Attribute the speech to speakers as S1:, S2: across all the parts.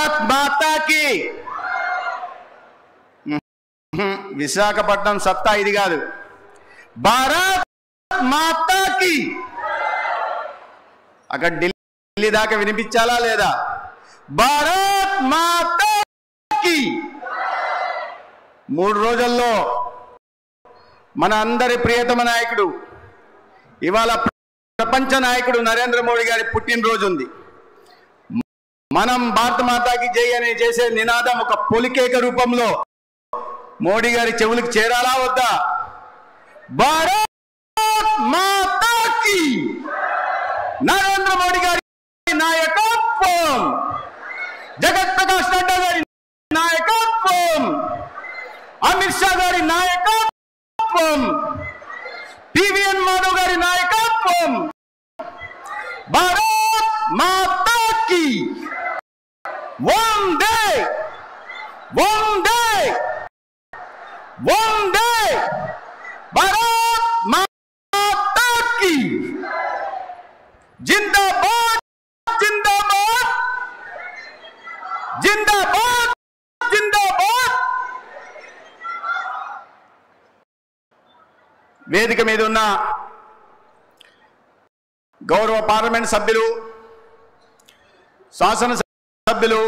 S1: భారత్ మాతా కి విశాఖపట్నం సత్తా ఇది కాదు. భారత్ మాతా కి అక్కడ ఢిల్లీ దాకా వినిపించాలా లేదా? భారత్ మాతా కి 3 రోజుల్లో మన అందరి ప్రియతమ నాయకుడు, ఇవాళ ప్రపంచ నాయకుడు నరేంద్ర మోడీ గారి పుట్టినరోజు ఉంది. మనం భారత మాతాకి జై అని చేసే నినాదం ఒక పొలికేక రూపంలో మోడీ గారి చెవులకు చేరాలా వద్దా? భారత్ మాతాకి నరేంద్ర మోడీ గారి నాయకత్వం, జగత్ ప్రకాష్ నడ్డా గారి నాయకత్వం, అమిత్ షా గారి నాయకత్వం, టీవీఎన్ మాధవ్ గారి నాయకత్వం. భారత్ మాతాకి వందే వందే వందే. భారత్ మాతాకి జిందాబాద్ జిందాబాద్ జిందాబాద్ జిందాబాద్. వేదిక మీద ఉన్న గౌరవ పార్లమెంట్ సభ్యులు, శాసన సభ్యులు,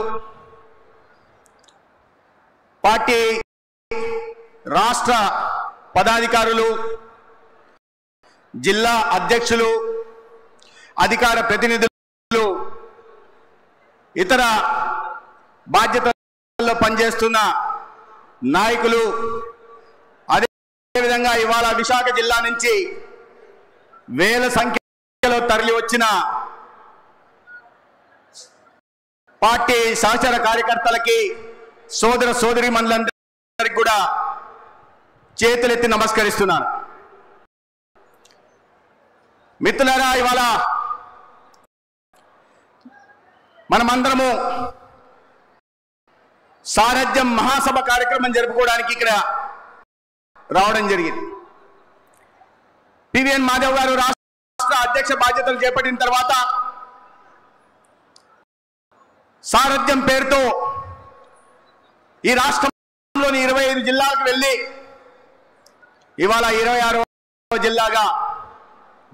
S1: పార్టీ రాష్ట్ర పదాధికారులు, జిల్లా అధ్యక్షులు, అధికార ప్రతినిధులు, ఇతర బాధ్యతల్లో పనిచేస్తున్న నాయకులు, అదేవిధంగా ఇవాళ విశాఖ జిల్లా నుంచి వేల సంఖ్యలో తరలి వచ్చిన పార్టీ సహచర కార్యకర్తలకి, సోదర సోదరీమణులందరికీ కూడా చేతులెత్తి నమస్కరిస్తున్నాను. మిత్రులారా, ఇవాళ మనమందరము సారథ్యం మహాసభ కార్యక్రమం జరుపుకోవడానికి ఇక్కడ రావడం జరిగింది. టీవీఎన్ మాధవ్ గారు రాష్ట్ర అధ్యక్ష బాధ్యతలు చేపట్టిన తర్వాత సారథ్యం పేరుతో ఈ రాష్ట్రంలోని 25 జిల్లాలకు వెళ్ళి ఇవాళ 26వ జిల్లాగా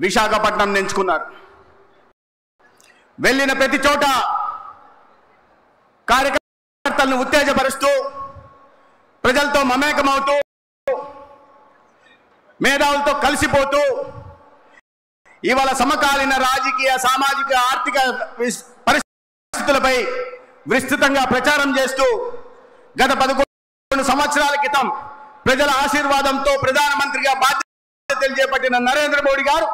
S1: విశాఖపట్నం ఎంచుకున్నారు. వెళ్ళిన ప్రతి చోట కార్యకర్తలను ఉత్తేజపరుస్తూ, ప్రజలతో మమేకమవుతూ, మేధావులతో కలిసిపోతూ, ఇవాళ సమకాలీన రాజకీయ, సామాజిక, ఆర్థిక పరిస్థితులపై విస్తృతంగా ప్రచారం చేస్తూ గత 11 సంవత్సరాల క్రితం ప్రజల ఆశీర్వాదంతో ప్రధానమంత్రిగా బాధ్యతలు చేపట్టిన నరేంద్ర మోడీ గారు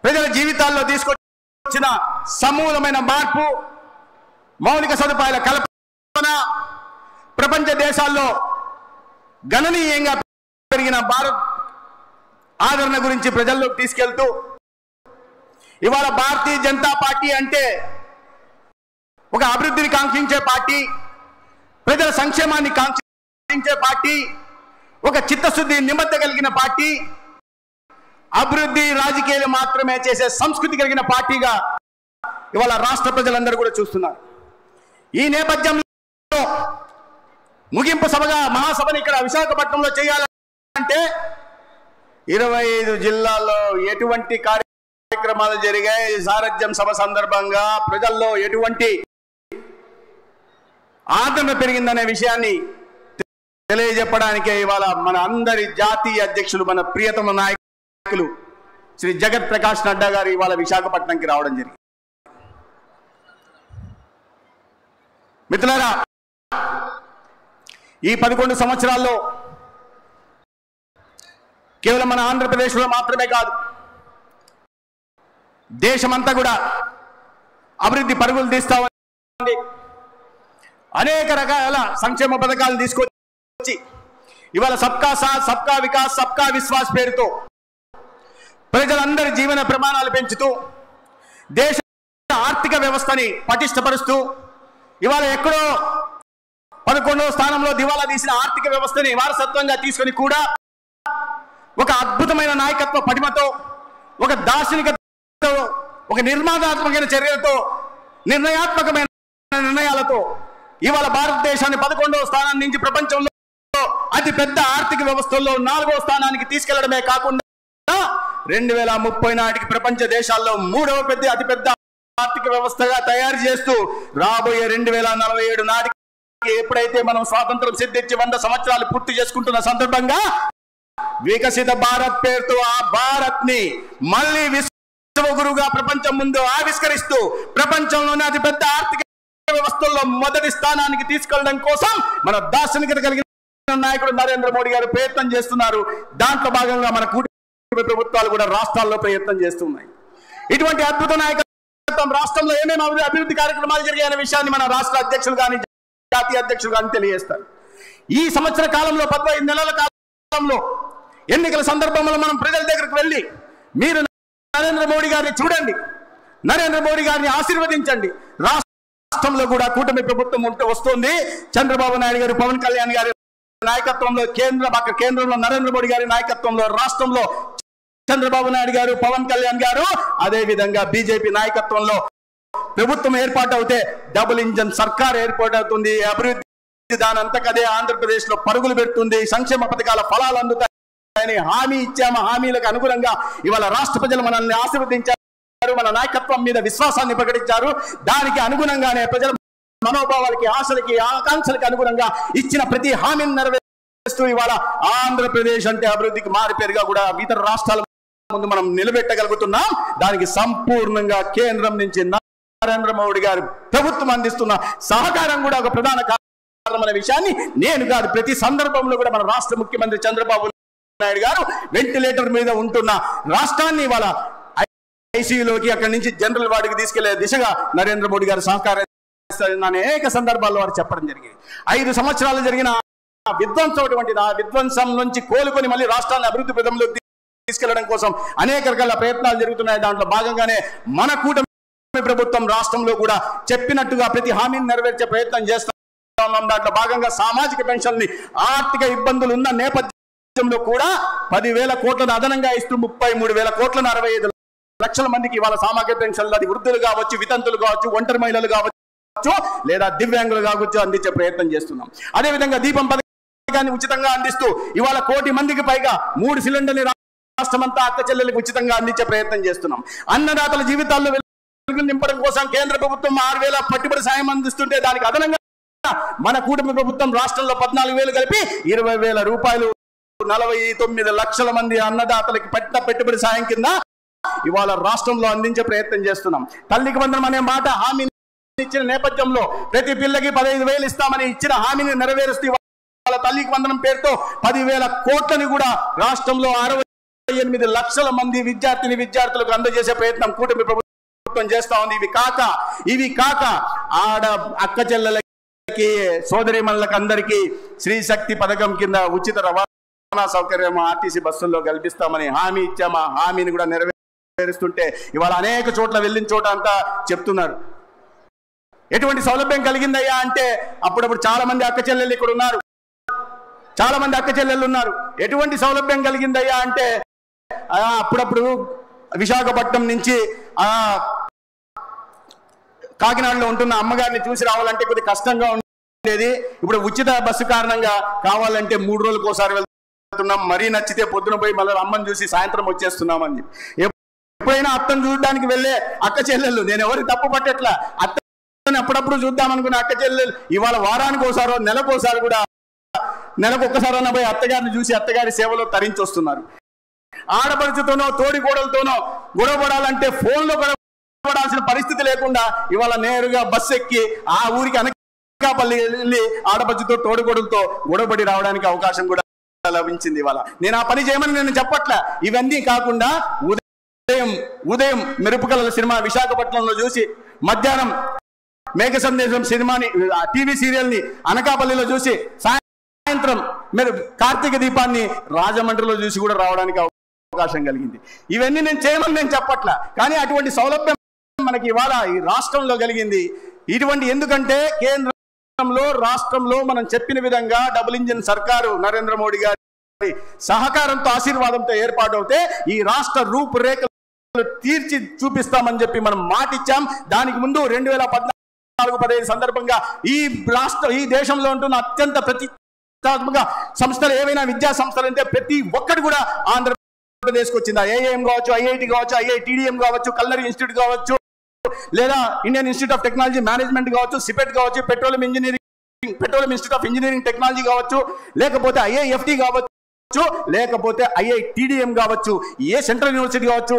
S1: ప్రజల జీవితాల్లో తీసుకొచ్చిన సమూలమైన మార్పు, మౌలిక సదుపాయాల కల్పన, ప్రపంచ దేశాల్లో గణనీయంగా పెరిగిన భారత్ ఆదరణ గురించి ప్రజల్లోకి తీసుకెళ్తూ, ఇవాళ భారతీయ జనతా పార్టీ అంటే ఒక అభివృద్ధిని కాంక్షించే పార్టీ, ప్రజల సంక్షేమాన్ని కాంక్షించే పార్టీ, ఒక చిత్తశుద్ధి నిబద్ధత కలిగిన పార్టీ, అభివృద్ధి రాజకీయాలు మాత్రమే చేసే సంస్కృతి కలిగిన పార్టీగా ఇవాళ రాష్ట్ర ప్రజలందరూ కూడా చూస్తున్నారు. ఈ నేపథ్యంలో ముగింపు సభగా మహాసభని ఇక్కడ విశాఖపట్నంలో చేయాలంటే 25 జిల్లాల్లో ఎటువంటి కార్యక్రమాలు జరిగాయి, సారథ్యం సభ సందర్భంగా ప్రజల్లో ఎటువంటి ఆదరణ పెరిగిందనే విషయాన్ని తెలియజెప్పడానికే ఇవాళ మన అందరి జాతీయ అధ్యక్షులు, మన ప్రియతమ నాయకులు శ్రీ జగత్ ప్రకాష్ నడ్డా గారు ఇవాళ విశాఖపట్నంకి రావడం జరిగింది. మిత్రులారా, ఈ 11 సంవత్సరాల్లో కేవలం మన ఆంధ్రప్రదేశ్లో మాత్రమే కాదు, దేశమంతా కూడా అభివృద్ధి పరుగులు తీస్తా ఉంది. అనేక రకాల సంక్షేమ పథకాలు తీసుకొచ్చి ఇవాళ సబ్కా సాత్, సబ్కా వికాస్, సబ్కా విశ్వాస్ పేరుతో ప్రజలందరి జీవన ప్రమాణాలు పెంచుతూ, దేశ ఆర్థిక వ్యవస్థని పటిష్టపరుస్తూ, ఇవాళ ఎక్కడో 11వ స్థానంలో దివాలా తీసిన ఆర్థిక వ్యవస్థని వారసత్వంగా తీసుకొని కూడా ఒక అద్భుతమైన నాయకత్వ పటిమతో, ఒక దార్శనికతతో, ఒక నిర్మాణాత్మకమైన చర్యలతో, నిర్ణయాత్మకమైన నిర్ణయాలతో ఇవాళ భారతదేశాన్ని 11వ స్థానం నుంచి ప్రపంచంలో అతి పెద్ద ఆర్థిక వ్యవస్థల్లో 4వ స్థానానికి తీసుకెళ్లడమే కాకుండా 2030 నాటికి ప్రపంచ దేశాల్లో 3వ అతిపెద్ద ఆర్థిక వ్యవస్థగా తయారు చేస్తూ రాబోయే 2047 నాటికి ఎప్పుడైతే మనం స్వాతంత్రం సిద్ధించి 100 సంవత్సరాలు పూర్తి చేసుకుంటున్న సందర్భంగా వికసిత భారత్ పేరుతో ఆ భారత్ ని మళ్ళీ విశ్వగురుగా ప్రపంచం ముందు ఆవిష్కరిస్తూ ప్రపంచంలోనే అతిపెద్ద ఆర్థిక వ్యవస్థల్లో మొదటి స్థానానికి తీసుకెళ్లడం కోసం మన దార్శనికత కలిగిన నాయకుడు నరేంద్ర మోడీ గారు ప్రయత్నం చేస్తున్నారు. దాంట్లో భాగంగా మన కూటమి ప్రభుత్వాలు కూడా రాష్ట్రాల్లో ప్రయత్నం చేస్తున్నాయి. ఇటువంటి అద్భుత నాయకత్వం రాష్ట్రంలో ఏమేమి అభివృద్ధి కార్యక్రమాలు జరిగాయనే విషయాన్ని మన రాష్ట్ర అధ్యక్షులు కానీ జాతీయ అధ్యక్షులు కానీ తెలియజేస్తారు. ఈ సంవత్సర కాలంలో 15 నెలల కాలంలో ఎన్నికల సందర్భంలో మనం ప్రజల దగ్గరికి వెళ్ళి మీరు నరేంద్ర మోడీ గారిని చూడండి, నరేంద్ర మోడీ గారిని ఆశీర్వదించండి. రాష్ట్రంలో కూడా కూటమి ప్రభుత్వం వస్తుంది. చంద్రబాబు నాయుడు గారు, పవన్ కళ్యాణ్ గారి నాయకత్వంలో కేంద్రంలో నరేంద్ర మోడీ గారి నాయకత్వంలో, రాష్ట్రంలో చంద్రబాబు నాయుడు గారు, పవన్ కళ్యాణ్ గారు, అదే విధంగా బీజేపీ నాయకత్వంలో ప్రభుత్వం ఏర్పాటు అవుతే డబుల్ ఇంజన్ సర్కార్ ఏర్పాటు అవుతుంది. అభివృద్ధి దానంతకదే ఆంధ్రప్రదేశ్ లో పరుగులు పెడుతుంది. సంక్షేమ పథకాల ఫలాలు అందుతాయని హామీ ఇచ్చాము. హామీలకు అనుగుణంగా ఇవాళ రాష్ట్ర ప్రజలు మనల్ని ఆశీర్వదించారు, మన నాయకత్వం మీద విశ్వాసాన్ని ప్రకటించారు. దానికి అనుగుణంగానే ప్రజల మనోభావాలకి, ఆశలకి, ఆకాంక్షలకి అనుగుణంగా ఇచ్చిన ప్రతి హామీని నెరవేరుస్తూ ఇవాళ ఆంధ్రప్రదేశ్ అంటే అభివృద్ధికి మారిపేరుగా కూడా ఇతర రాష్ట్రాల ముందు మనం నిలబెట్టగలుగుతున్నాం. దానికి సంపూర్ణంగా కేంద్రం నుంచి నరేంద్ర మోడీ గారు ప్రభుత్వం అందిస్తున్న సహకారం కూడా ఒక ప్రధాన కారణం అనే విషయాన్ని నేను కాదు, ప్రతి సందర్భంలో కూడా మన రాష్ట్ర ముఖ్యమంత్రి చంద్రబాబు నాయుడు గారు వెంటిలేటర్ మీద ఉంటున్న రాష్ట్రాన్ని ఇవాళ ఐసీయూలోకి, అక్కడి నుంచి జనరల్ వార్డుకి తీసుకెళ్లే దిశగా నరేంద్ర మోడీ గారు సహకారం అనేక సందర్భాల్లో వారు చెప్పడం జరిగింది. 5 సంవత్సరాలు జరిగిన విధ్వంసం నుంచి కోలుకొని మళ్ళీ రాష్ట్రాన్ని అభివృద్ధి పథంలోకి తీసుకెళ్లడం కోసం అనేక రకాల ప్రయత్నాలు జరుగుతున్నాయి. దాంట్లో భాగంగానే మన కూటమి ప్రభుత్వం రాష్ట్రంలో కూడా చెప్పినట్టుగా ప్రతి హామీని నెరవేర్చే ప్రయత్నం చేస్తా ఉన్నాం. దాంట్లో భాగంగా సామాజిక పెన్షన్ని ఆర్థిక ఇబ్బందులు ఉన్న నేపథ్యంలో కూడా 10,000 కోట్లను అదనంగా ఇస్తూ 33,000 కోట్లను 65 లక్షల మందికి ఇవాళ సామాజిక పెన్షన్లు, అది వృద్ధులు కావచ్చు, వితంతులు కావచ్చు, ఒంటరి మహిళలు కావచ్చు, లేదా దివ్యాంగులు కావచ్చు, అందించే ప్రయత్నం చేస్తున్నాం. అదేవిధంగా దీపం పథకాన్ని ఉచితంగా అందిస్తూ ఇవాళ 1 కోటి మందికి పైగా 3 సిలిండర్ని రాష్ట్రమంతా అక్క చెల్లెలకు ఉచితంగా అందించే ప్రయత్నం చేస్తున్నాం. అన్నదాతల జీవితాల్లో వెలుగులు నింపడం కోసం కేంద్ర ప్రభుత్వం 6,000 పెట్టుబడి సాయం అందిస్తుంటే దానికి అదనంగా మన కూటమి ప్రభుత్వం రాష్ట్రంలో 14,000 కలిపి 20,000 రూపాయలు 49 లక్షల మంది అన్నదాతలకి పెట్టిన పెట్టుబడి సాయం కింద ఇవాళ రాష్ట్రంలో అందించే ప్రయత్నం చేస్తున్నాం. తల్లికి వందనం అనే మాట హామీ ఇచ్చిన నేపథ్యంలో ప్రతి పిల్లకి 15,000 ఇస్తామని ఇచ్చిన హామీని నెరవేరుస్తూ ఇవాళ తల్లికి వందనం పేరుతో 10,000 కోట్లని కూడా రాష్ట్రంలో 68 లక్షల మంది విద్యార్థులకు అందజేసే ప్రయత్నం కూటమి ప్రభుత్వం చేస్తా ఉంది. ఇవి కాక ఆడ అక్క చెల్లెలకి, సోదరిమణులకు అందరికీ శ్రీ శక్తి పథకం కింద ఉచిత రవాణా సౌకర్యం ఆర్టీసీ బస్సుల్లో కల్పిస్తామని హామీ ఇచ్చాము. ఆ హామీని కూడా నెరవేరుస్తుంటే ఇవాళ అనేక చోట్ల వెళ్ళిన చోట అంతా చెప్తున్నారు. ఎటువంటి సౌలభ్యం కలిగిందయ్యా అంటే అప్పుడప్పుడు చాలా మంది అక్క చెల్లెళ్ళు ఇక్కడ ఉన్నారు, చాలా మంది అక్క చెల్లెళ్ళు ఉన్నారు. ఎటువంటి సౌలభ్యం కలిగిందయ్యా అంటే అప్పుడప్పుడు విశాఖపట్నం నుంచి కాకినాడలో ఉంటున్న అమ్మగారిని చూసి రావాలంటే కొద్దిగా కష్టంగా ఉండేది. ఇప్పుడు ఉచిత బస్సు కారణంగా కావాలంటే 3 రోజులకు ఒకసారి వెళ్తున్నాం. మరీ నచ్చితే పొద్దున పోయి మళ్ళీ అమ్మని చూసి సాయంత్రం వచ్చేస్తున్నామని. ఎప్పుడైనా అత్తను చూడడానికి వెళ్ళే అక్క చెల్లెళ్ళు, నేను ఎవరికి తప్పు పట్టట్లా, అత్తని అప్పుడప్పుడు చూద్దామనుకున్న అక్క చెల్లెళ్ళు ఇవాళ వారానికి ఒకసారో నెలకోసారి కూడా, నెలకు ఒక్కసారన్నా పోయి అత్తగారిని చూసి అత్తగారి సేవలో తరించి వస్తున్నారు. ఆడపడుచుతోనో తోడి కోడలతోనో గొడవ పడాలంటే ఫోన్లో గొడవపడాల్సిన పరిస్థితి లేకుండా ఇవాళ నేరుగా బస్సు ఎక్కి ఆ ఊరికి అనకాపల్లి వెళ్ళి ఆడపడుచుతో తోడికోడలతో గొడవపడి రావడానికి అవకాశం కూడా లభించింది. ఇవాళ నేను ఆ పని చేయమని నేను చెప్పట్లే. ఇవన్నీ కాకుండా ఉదయం మెరుపుకల సినిమా విశాఖపట్నంలో చూసి, మధ్యాహ్నం మేఘ సందేశం సినిమాని టీవీ సీరియల్ని అనకాపల్లిలో చూసి, సాయంత్రం కార్తీక దీపాన్ని రాజమండ్రిలో చూసి కూడా రావడానికి అవకాశం కలిగింది. ఇవన్నీ నేను చేయమని నేను చెప్పట్లా, కానీ అటువంటి సౌలభ్యం మనకి ఇవాళ ఈ రాష్ట్రంలో కలిగింది. ఇటువంటి ఎందుకంటే కేంద్రంలో, రాష్ట్రంలో మనం చెప్పిన విధంగా డబుల్ ఇంజిన్ సర్కారు నరేంద్ర మోడీ గారి సహకారంతో, ఆశీర్వాదంతో ఏర్పాటు అవుతే ఈ రాష్ట్ర రూపురేఖలు తీర్చి చూపిస్తామని చెప్పి మనం మాట ఇచ్చాం. దానికి ముందు 2014 14-15 సందర్భంగా ఈ దేశంలో ఉంటున్న అత్యంత ప్రతిష్టాత్మక సంస్థలు ఏవైనా విద్యా సంస్థలు అంటే ప్రతి ఒక్కటి కూడా ఆంధ్రప్రదేశ్కి వచ్చింది. ఐఐఎం కావచ్చు, ఐఐటి కావచ్చు, ఐఐటిడిఎం కావచ్చు, కల్నరీ ఇన్స్టిట్యూట్ కావచ్చు, లేదా Indian institute of technology management కావచ్చు, సిపెట్ కావచ్చు, petroleum institute of engineering technology కావచ్చు, లేకపోతే ఐఐఎఫ్టి కావచ్చు, లేకపోతే ఐఐటిడిఎం కావచ్చు, ఏ సెంట్రల్ యూనివర్సిటీ కావచ్చు,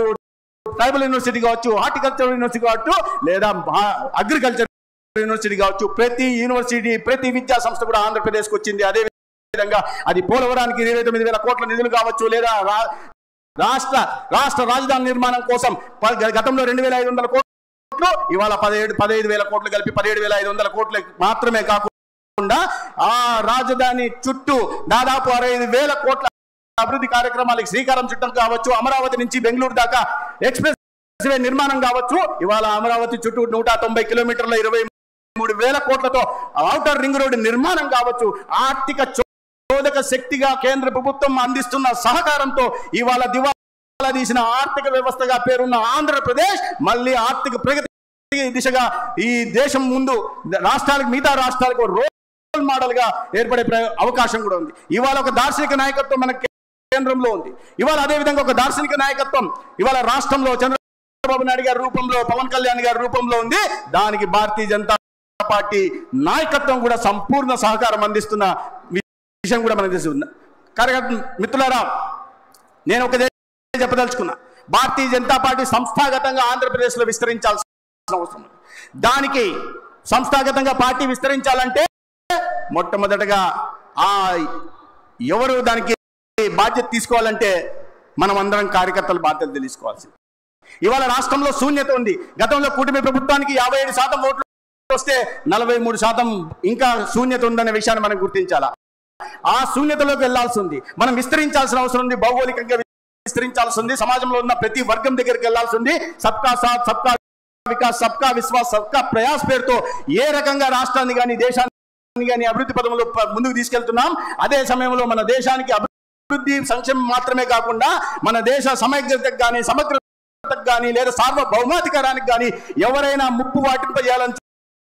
S1: ట్రైబల్ యూనివర్సిటీ కావచ్చు, హార్టికల్చర్ యూనివర్సిటీ కావచ్చు, లేదా అగ్రికల్చర్ యూనివర్సిటీ కావచ్చు, ప్రతి యూనివర్సిటీ ప్రతి విద్యా సంస్థ కూడా ఆంధ్రప్రదేశ్కి వచ్చింది. అదే విధంగా అది పోలవరానికి 29,000 కోట్ల నిధులు కావచ్చు, లేదా రాష్ట్ర రాజధాని నిర్మాణం కోసం గతంలో 2,500 కోట్లు, ఇవాళ 15,000 కోట్లు కలిపి 17,500 కోట్లు మాత్రమే కాకుండా ఆ రాజధాని చుట్టూ దాదాపు 65,000 కోట్ల అభివృద్ధి కార్యక్రమాలకు శ్రీకారం చుట్టం కావచ్చు, అమరావతి నుంచి బెంగళూరు దాకా ఎక్స్ప్రెస్ వే నిర్మాణం కావచ్చు, ఇవాళ అమరావతి చుట్టూ 190 కిలోమీటర్ల 23,000 కోట్లతో ఔటర్ రింగ్ రోడ్డు నిర్మాణం కావచ్చు, ఆర్థిక చోదక శక్తిగా కేంద్ర ప్రభుత్వం అందిస్తున్న సహకారంతో ఇవాళ దివాలా తీసిన ఆర్థిక వ్యవస్థగా పేరున్న ఆంధ్రప్రదేశ్ మళ్ళీ ఆర్థిక ప్రగతి దిశగా ఈ దేశం ముందు మిగతా రాష్ట్రాలకు రోల్ మోడల్ గా ఏర్పడే అవకాశం కూడా ఉంది. ఇవాళ ఒక దార్శనిక నాయకత్వం మన కేంద్రంలో ఉంది. ఇవాళ అదే విధంగా ఒక దార్శనిక నాయకత్వం ఇవాళ రాష్ట్రంలో చంద్రబాబు నాయుడు గారి రూపంలో, పవన్ కళ్యాణ్ గారి రూపంలో ఉంది. దానికి భారతీయ జనతా పార్టీ నాయకత్వం కూడా సంపూర్ణ సహకారం అందిస్తున్న విషయం కూడా మనకు తెలుసు. మిత్రులారా, నేను ఒక చెప్పదలుచుకున్నా, భారతీయ జనతా పార్టీ సంస్థాగతంగా ఆంధ్రప్రదేశ్లో విస్తరించాల్సిన అవసరం ఉంది. దానికి సంస్థాగతంగా పార్టీ విస్తరించాలంటే మొట్టమొదటగా ఎవరు దానికి బాధ్యత తీసుకోవాలంటే మనం అందరం కార్యకర్తల బాధ్యత తీసుకోవాల్సింది. ఇవాళ రాష్ట్రంలో శూన్యత ఉంది. గతంలో కూటమి ప్రభుత్వానికి 57% ఓట్లు వస్తే 43% ఇంకా శూన్యత ఉందనే విషయాన్ని మనం గుర్తించాలా. ఆ శూన్యతలోకి వెళ్లాల్సి ఉంది. మనం విస్తరించాల్సిన అవసరం ఉంది. భౌగోళికంగా విస్తరించాల్సి ఉంది. సమాజంలో ఉన్న ప్రతి వర్గం దగ్గరికి వెళ్లాల్సి ఉంది. సబ్కా సాత్, సబ్కా వికాస్, సబ్కా విశ్వాస్, సబ్కా ప్రయాస్ పేరుతో ఏ రకంగా రాష్ట్రాన్ని కానీ దేశాన్ని కానీ అభివృద్ధి పదంలో ముందుకు తీసుకెళ్తున్నాం. అదే సమయంలో మన దేశానికి అభివృద్ధి సంక్షేమం మాత్రమే కాకుండా మన దేశ సమగ్రతకు కానీ సమగ్రతకు కానీ లేదా సార్వభౌమాధికారానికి కానీ ఎవరైనా ముప్పు వాటింపజేయాలని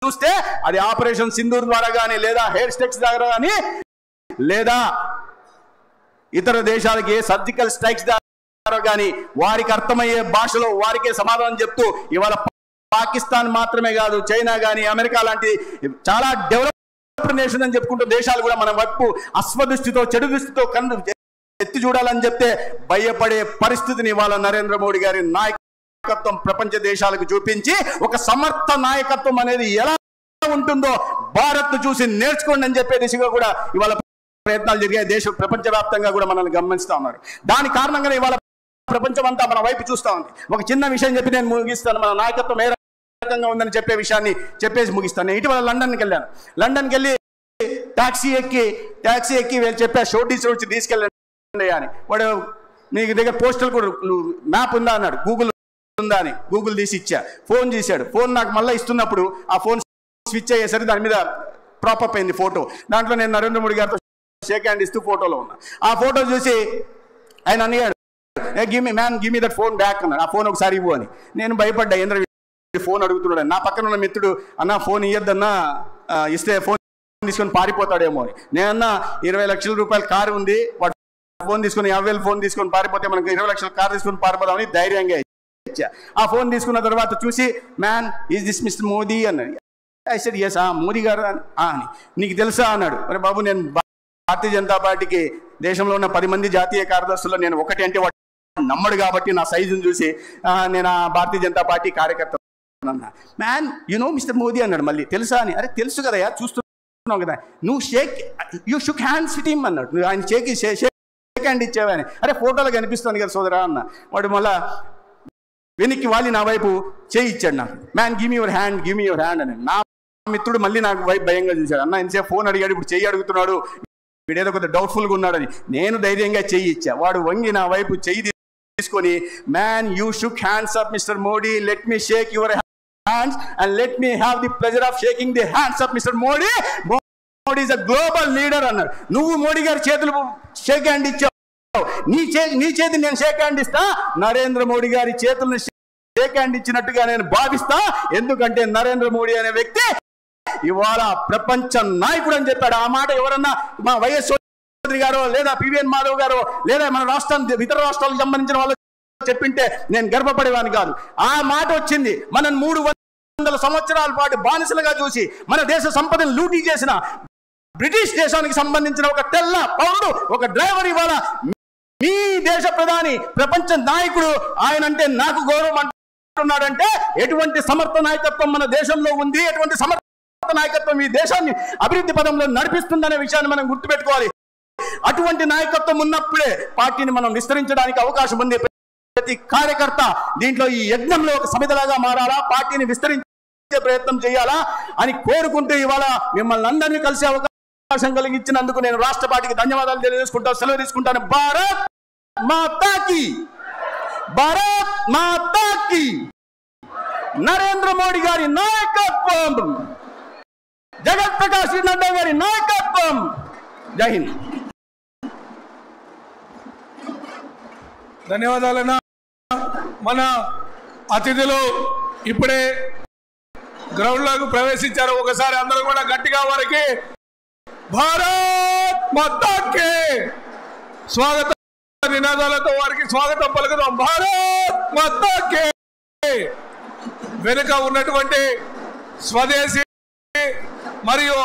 S1: చూస్తే అది ఆపరేషన్ సింధూర్ ద్వారా కానీ, లేదా హెయిర్ స్టెక్స్ ద్వారా కానీ, లేదా ఇతర దేశాలకి సర్జికల్ స్ట్రైక్స్ ద్వారా కానీ వారికి అర్థమయ్యే భాషలో వారికే సమాధానం చెప్తూ ఇవాళ పాకిస్తాన్ మాత్రమే కాదు, చైనా కానీ, అమెరికా లాంటి చాలా డెవలప్డ్ నేషన్ అని చెప్పుకుంటూ దేశాలు కూడా మన వైపు అస్వదృష్టితో, చెడు దృష్టితో ఎత్తి చూడాలని చెప్తే భయపడే పరిస్థితిని ఇవాళ నరేంద్ర మోడీ గారి నాయకత్వం ప్రపంచ దేశాలకు చూపించి ఒక సమర్థ నాయకత్వం అనేది ఎలా ఉంటుందో భారత్ చూసి నేర్చుకోండి అని చెప్పే దిశగా కూడా ఇవాళ ప్రయత్నాలు జరిగాయి. ప్రపంచవ్యాప్తంగా కూడా మనల్ని గమనిస్తూ ఉన్నారు. దాని కారణంగానే ఇవాళ ప్రపంచం అంతా మన వైపు చూస్తూ ఉంది. ఒక చిన్న విషయం చెప్పి నేను ముగిస్తాను. మన నాయకత్వం ఏ రకంగా ఉందని చెప్పే విషయాన్ని చెప్పేసి ముగిస్తాను. నేను ఇటీవల లండన్కి వెళ్ళాను. లండన్కి వెళ్ళి టాక్సీ ఎక్కి వీళ్ళు చెప్పా షోటీస్ వచ్చి తీసుకెళ్ళండి అని. వాడు మీకు దగ్గర పోస్టల్ కూడా మ్యాప్ ఉందా అన్నాడు. గూగుల్ ఉందా అని గూగుల్ తీసి ఇచ్చా. ఫోన్ చేశాడు. ఫోన్ నాకు మళ్ళీ ఇస్తున్నప్పుడు ఆ ఫోన్ స్విచ్ అయ్యేసరికి దాని మీద ప్రాపప్ అయింది ఫోటో. దాంట్లో నేను నరేంద్ర మోడీ గారితో షేక్ హ్యాండ్ ఇస్తూ ఫోటోలో ఉన్నా. ఆ ఫోటో చూసి ఆయన అన్నాడు, give me that phone back అన్నాడు. ఆ ఫోన్ ఒకసారి ఇవ్వు అని. నేను భయపడ్డా, ఏంద్ర ఫోన్ అడుగుతున్నాడు. నా పక్కన ఉన్న మిత్రుడు, అన్న ఫోన్ ఇయ్యద్దన్నా, ఇస్తే ఫోన్ తీసుకొని పారిపోతాడేమో అని. నేనన్నా 20 లక్షల రూపాయల కారు ఉంది, వాడు ఫోన్ తీసుకొని 50,000 ఫోన్ తీసుకొని పారిపోతే మనకు 20 లక్షల కారు తీసుకొని పారిపోదామని ధైర్యంగా ఇచ్చా. ఆ ఫోన్ తీసుకున్న తర్వాత చూసి, man is this mister Modi అన్నాడు. ఐ సెడ్ ఎస్, మోదీ గారు అని. నీకు తెలుసా అన్నాడు. మరి బాబు, నేను భారతీయ జనతా పార్టీకి దేశంలో ఉన్న 10 మంది జాతీయ కార్యదర్శుల్లో నేను ఒకటి అంటే వాడు నమ్మడు కాబట్టి నా సైజును చూసి నేను భారతీయ జనతా పార్టీ కార్యకర్త అన్నా. Man you know mister Modi అన్నాడు. మళ్ళీ తెలుసా అని. అరే తెలుసు కదయా, చూస్తున్నావు కదా. నువ్వు you shook hands with him అన్నాడు. నువ్వు ఆయన షేక్ హ్యాండ్ ఇచ్చావని. అరే ఫోటోలో కనిపిస్తుంది కదా సోదరా అన్న. వాడు మళ్ళా వెనక్కి వాళ్ళి నా వైపు చేయి ఇచ్చాడు నాకు. Man give me your hand అని. నా మిత్రుడు మళ్ళీ నాకు వైపు భయంగా చూశాడు. అన్న ఇంతసేపు ఫోన్ అడిగాడు, ఇప్పుడు చెయ్యి అడుగుతున్నాడు, వీడేదో కొద్దిగా డౌట్ఫుల్గా ఉన్నాడని. నేను ధైర్యంగా చెయ్యి ఇచ్చా. వాడు వంగి నా వైపు చెయ్యి తీసుకొని, man you shook hands up mister Modi, let me Sheikh your hands and let me have the pleasure of shaking the hands up mister Modi. Modi is a global leader అన్నాడు. నువ్వు మోడీ గారి చేతులు షేక్ హ్యాండ్ ఇచ్చావు, నీ చేతి నేను షేక్ హ్యాండ్ ఇస్తా. నరేంద్ర మోడీ గారి చేతులను షేక్ హ్యాండ్ ఇచ్చినట్టుగా నేను భావిస్తా. ఎందుకంటే నరేంద్ర మోడీ అనే వ్యక్తి ఇవాళ ప్రపంచ నాయకుడు అని చెప్పాడు. ఆ మాట ఎవరన్నా మా వైఎస్ చౌదరి గారో లేదా పివిఎన్ మాధవ్ గారో లేదా మన రాష్ట్రానికి ఇతర రాష్ట్రాలకు సంబంధించిన వాళ్ళు చెప్పింటే నేను గర్వపడేవాని కాదు. ఆ మాట వచ్చింది. మనం 300 సంవత్సరాల పాటు బానిసలుగా చూసి మన దేశ సంపదను లూటీ చేసిన బ్రిటిష్ దేశానికి సంబంధించిన ఒక తెల్ల పౌరుడు, ఒక డ్రైవర్ ఇవాళ మీ దేశ ప్రధాని, ప్రపంచ నాయకుడు, ఆయన అంటే నాకు గౌరవం అంటున్నాడంటే ఎటువంటి సమర్థ నాయకత్వం మన దేశంలో ఉంది, ఎటువంటి సమర్థ నాయకత్వం ఈ దేశాన్ని అభివృద్ధి పదంలో నడిపిస్తుందనే విషయాన్ని మనం గుర్తుపెట్టుకోవాలి. అటువంటి నాయకత్వం ఉన్నప్పుడే పార్టీని మనం విస్తరించడానికి అవకాశం ఉంది. ప్రతి కార్యకర్త దీంట్లో ఈ యజ్ఞంలో ఒక సమిధలాగా మారాలా, పార్టీని విస్తరించే ప్రయత్నం చేయాలా అని కోరుకుంటూ ఇవాళ మిమ్మల్ని అందరినీ కలిసే అవకాశం కలిగించినందుకు నేను రాష్ట్ర పార్టీకి ధన్యవాదాలు తెలియజేసుకుంటా, సెలవు తీసుకుంటాను. భారత్ మాతా కీ, భారత్ మాతా కీ. నరేంద్ర మోడీ గారి నాయకత్వం, జగత్ ప్రకాష్ నడ్డా గారి నాయకత్వం. జై హింద్.
S2: ధన్యవాదాలన్నా. మన అతిథులు ఇప్పుడే గ్రౌండ్లోకి ప్రవేశించారు. ఒకసారి అందరూ కూడా గట్టిగా వారికి భారత్ మాతా కే స్వాగత నినాదాలతో వారికి స్వాగతం పలుకుదాం. భారత్ మాతా కే. వెనుక ఉన్నటువంటి స్వదేశీ మరియు